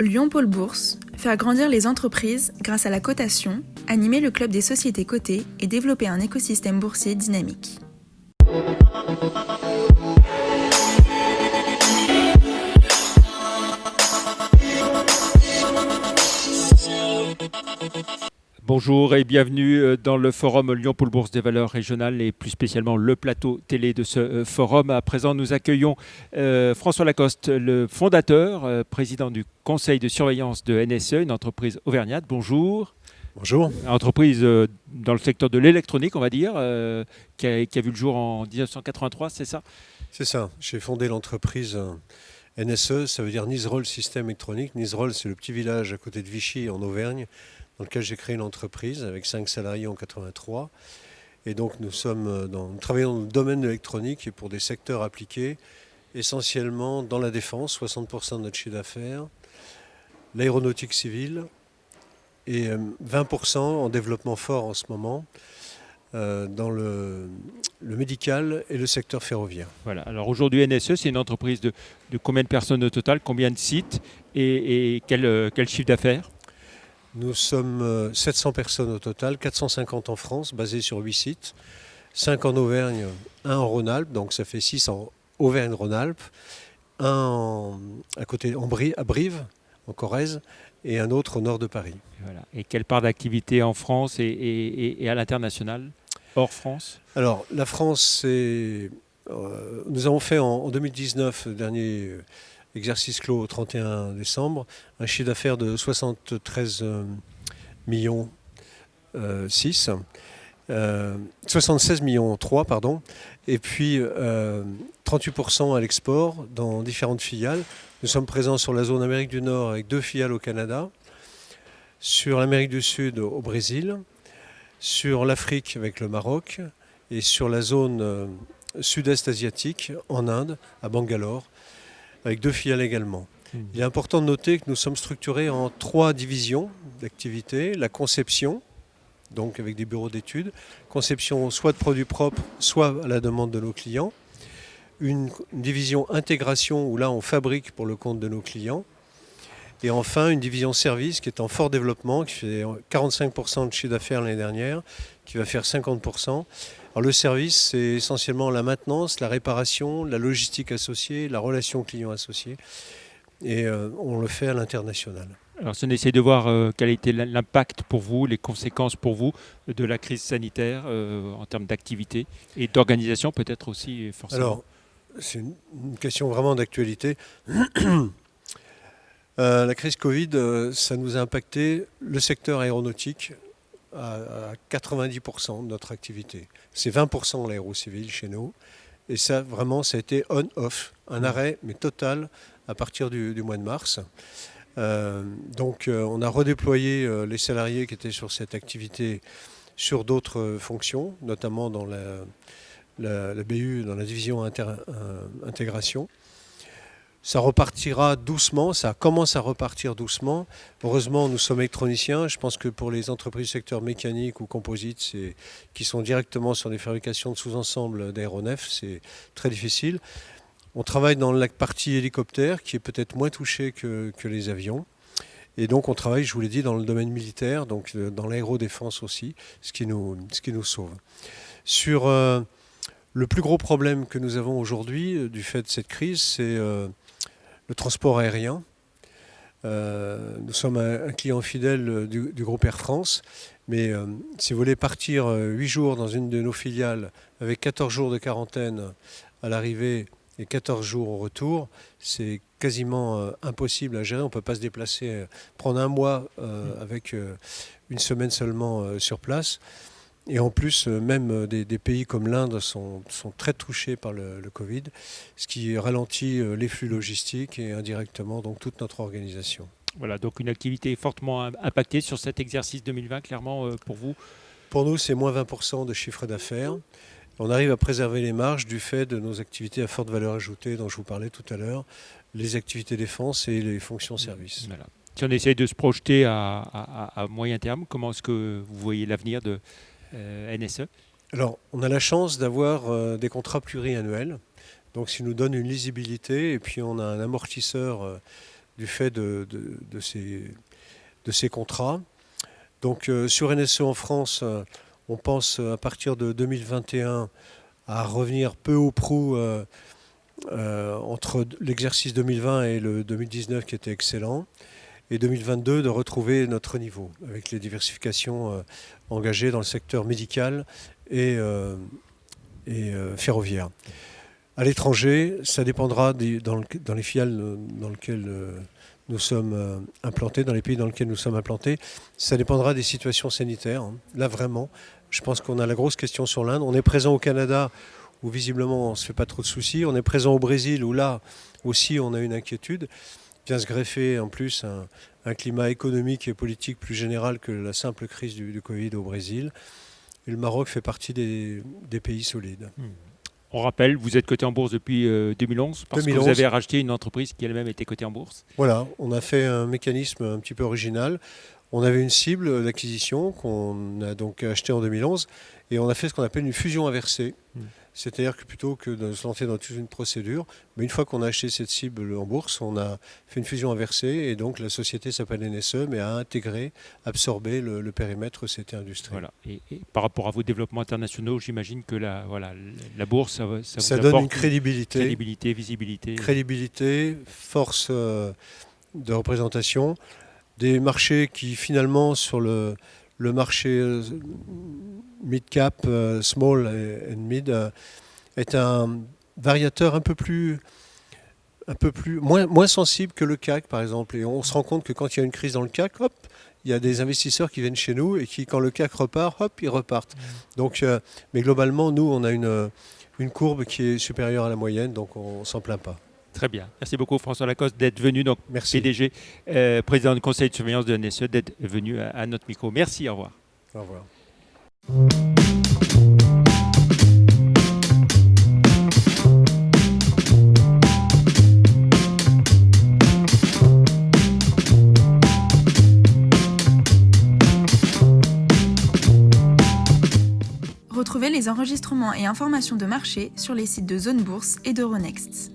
Lyon Pôle Bourse, faire grandir les entreprises grâce à la cotation, animer le club des sociétés cotées et développer un écosystème boursier dynamique. Bonjour et bienvenue dans le forum Lyon Pôle Bourse des valeurs régionales et plus spécialement le plateau télé de ce forum. À présent, nous accueillons François Lacoste, le fondateur, président du conseil de surveillance de NSE, une entreprise auvergnate. Bonjour. Bonjour. Une entreprise dans le secteur de l'électronique, on va dire, qui a vu le jour en 1983, c'est ça ? C'est ça. J'ai fondé l'entreprise NSE, ça veut dire Niserolles Système Électronique. Niserolles, c'est le petit village à côté de Vichy en Auvergne, dans lequel j'ai créé l'entreprise avec 5 salariés en 83. Et donc nous travaillons dans le domaine de l'électronique et pour des secteurs appliqués, essentiellement dans la défense, 60% de notre chiffre d'affaires, l'aéronautique civile et 20% en développement fort en ce moment, dans le médical et le secteur ferroviaire. Voilà. Alors aujourd'hui, NSE, c'est une entreprise de combien de personnes au total, combien de sites et quel chiffre d'affaires ? Nous sommes 700 personnes au total, 450 en France, basées sur 8 sites, 5 en Auvergne, 1 en Rhône-Alpes, donc ça fait 6 en Auvergne-Rhône-Alpes, 1 à Brive, en Corrèze, et un autre au nord de Paris. Voilà. Et quelle part d'activité en France et à l'international, hors France ? Alors, la France, nous avons fait en 2019, dernier exercice clos au 31 décembre, un chiffre d'affaires de 73 millions 76 millions 3, pardon, et puis 38% à l'export dans différentes filiales. Nous sommes présents sur la zone Amérique du Nord avec 2 filiales au Canada, sur l'Amérique du Sud au Brésil, sur l'Afrique avec le Maroc et sur la zone sud-est asiatique en Inde, à Bangalore, avec 2 filiales également. Il est important de noter que nous sommes structurés en 3 divisions d'activité. La conception, donc avec des bureaux d'études, conception soit de produits propres, soit à la demande de nos clients. Une division intégration où là on fabrique pour le compte de nos clients. Et enfin une division service qui est en fort développement, qui fait 45% de chiffre d'affaires l'année dernière, qui va faire 50%. Alors le service, c'est essentiellement la maintenance, la réparation, la logistique associée, la relation client associée. Et on le fait à l'international. Alors si on essaie de voir quel a été l'impact pour vous, les conséquences pour vous de la crise sanitaire en termes d'activité et d'organisation peut-être aussi forcément. Alors, c'est une question vraiment d'actualité. La crise Covid, ça nous a impacté le secteur aéronautique à 90% de notre activité. C'est 20% l'aérocivil chez nous. Et ça, vraiment, ça a été on-off, un arrêt, mais total, à partir du mois de mars. Donc, on a redéployé les salariés qui étaient sur cette activité sur d'autres fonctions, notamment dans la BU, dans la division intégration. Ça repartira doucement, ça commence à repartir doucement. Heureusement, nous sommes électroniciens. Je pense que pour les entreprises du secteur mécanique ou composite, qui sont directement sur des fabrications de sous-ensembles d'aéronefs, c'est très difficile. On travaille dans la partie hélicoptère, qui est peut-être moins touchée que les avions. Et donc on travaille, je vous l'ai dit, dans le domaine militaire, donc dans l'aérodéfense aussi, ce qui nous sauve. Sur le plus gros problème que nous avons aujourd'hui, du fait de cette crise, c'est le transport aérien. Nous sommes un client fidèle du groupe Air France, mais si vous voulez partir 8 jours dans une de nos filiales avec 14 jours de quarantaine à l'arrivée et 14 jours au retour, c'est quasiment impossible à gérer. On ne peut pas se déplacer, prendre un mois avec une semaine seulement sur place. Et en plus, même des pays comme l'Inde sont très touchés par le Covid, ce qui ralentit les flux logistiques et indirectement donc toute notre organisation. Voilà, donc une activité fortement impactée sur cet exercice 2020, clairement pour vous. Pour nous, c'est moins 20% de chiffre d'affaires. On arrive à préserver les marges du fait de nos activités à forte valeur ajoutée dont je vous parlais tout à l'heure, les activités défense et les fonctions services. Voilà. Si on essaye de se projeter à moyen terme, comment est-ce que vous voyez l'avenir de NSE ? Alors, on a la chance d'avoir des contrats pluriannuels, donc ça nous donne une lisibilité et puis on a un amortisseur du fait de ces contrats. Donc sur NSE en France, on pense à partir de 2021 à revenir peu ou prou entre l'exercice 2020 et le 2019 qui était excellent, et 2022 de retrouver notre niveau avec les diversifications engagées dans le secteur médical et ferroviaire. À l'étranger, ça dépendra dans les filiales dans lesquelles nous sommes implantés, dans les pays dans lesquels nous sommes implantés, ça dépendra des situations sanitaires. Là vraiment, je pense qu'on a la grosse question sur l'Inde. On est présent au Canada où visiblement on ne se fait pas trop de soucis. On est présent au Brésil où là aussi on a une inquiétude. Vient se greffer en plus un climat économique et politique plus général que la simple crise du Covid au Brésil. Et le Maroc fait partie des pays solides. On rappelle, vous êtes coté en bourse depuis 2011 parce 2011. Que vous avez racheté une entreprise qui elle-même était cotée en bourse. Voilà, on a fait un mécanisme un petit peu original. On avait une cible d'acquisition qu'on a donc achetée en 2011 et on a fait ce qu'on appelle une fusion inversée. C'est-à-dire que plutôt que de se lancer dans toute une procédure, mais une fois qu'on a acheté cette cible en bourse, on a fait une fusion inversée et donc la société s'appelle NSE, mais a intégré, absorbé le périmètre CT Industrie. Voilà. Et par rapport à vos développements internationaux, j'imagine que la bourse, ça vous donne apporte une crédibilité, visibilité. Crédibilité, force de représentation, des marchés qui finalement sur le marché mid-cap, small and mid, est un variateur un peu moins sensible que le CAC, par exemple. Et on se rend compte que quand il y a une crise dans le CAC, hop, il y a des investisseurs qui viennent chez nous et qui, quand le CAC repart, hop, ils repartent. Donc, mais globalement, nous, on a une courbe qui est supérieure à la moyenne, donc on ne s'en plaint pas. Très bien. Merci beaucoup François Lacoste d'être venu, donc Merci. PDG, président du conseil de surveillance de NSE, d'être venu à notre micro. Merci, au revoir. Au revoir. Retrouvez les enregistrements et informations de marché sur les sites de Zone Bourse et d'Euronext.